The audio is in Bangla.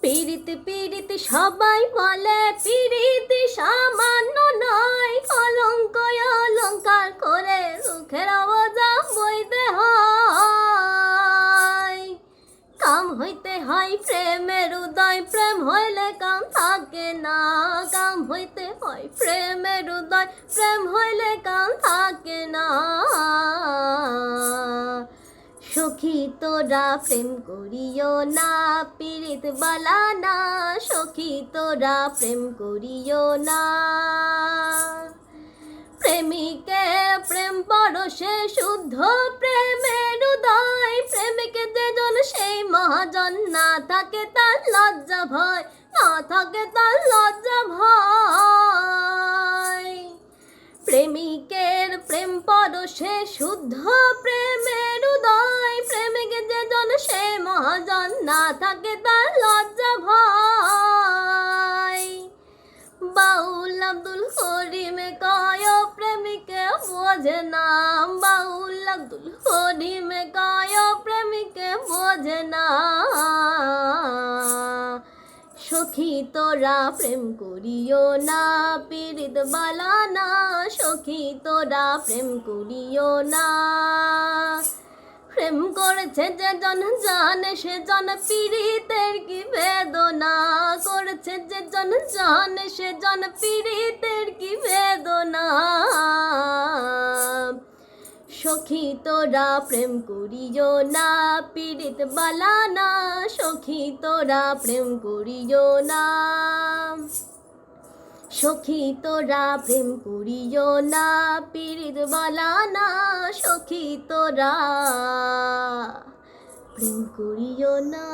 পীড়িত পীড়িত সবাই বলে পীড়িত সামান্য নয়, কলঙ্ক অলঙ্কার করে দুঃখের বোঝা বইতে হয়। কাম হইতে হয় প্রেমের উদয়, প্রেম হইলে কাম থাকে না। কাম হইতে হয় প্রেমের উদয়, প্রেম হইলে কাম থাকে না। সখী তোরা প্রেম করিও না, পীড়িত বালা না। সখী তোরা প্রেম করিও না। প্রেমিকের প্রেম পরশে শুদ্ধ প্রেমের উদয়, প্রেমিকের যেজন সেই মহাজন, না থাকে তার লজ্জা ভয়, না থাকে তার লজ্জা ভয়। প্রেমিকের প্রেম পরশে শুদ্ধ প্রেমের উদয়, প্রেমিকের যেজন সেই মহাজন, না থাকে তার লজ্জা ভয়। বাউল আব্দুল করিমে কয় প্রেমিকে বোঝে না। বাউল আব্দুল করিমে কয় প্রেমিকে বোঝে না। সখী তোরা প্রেম করিও না, পীড়িত বালা না। সখী তোরা প্রেম করিও না। প্রেম করেছে যে জন জানে সে জন পীড়িতের কি বেদনা। করেছে যে জন জানে সে জন পীড়িতের কি বেদনা। সখী তোরা প্রেম করিও না, পীড়িত বালা না। সখী তোরা প্রেম করিও না। সখী তোরা প্রেম করিও না, পীড়িত বালা না। সখী তোরা প্রেম করিও না।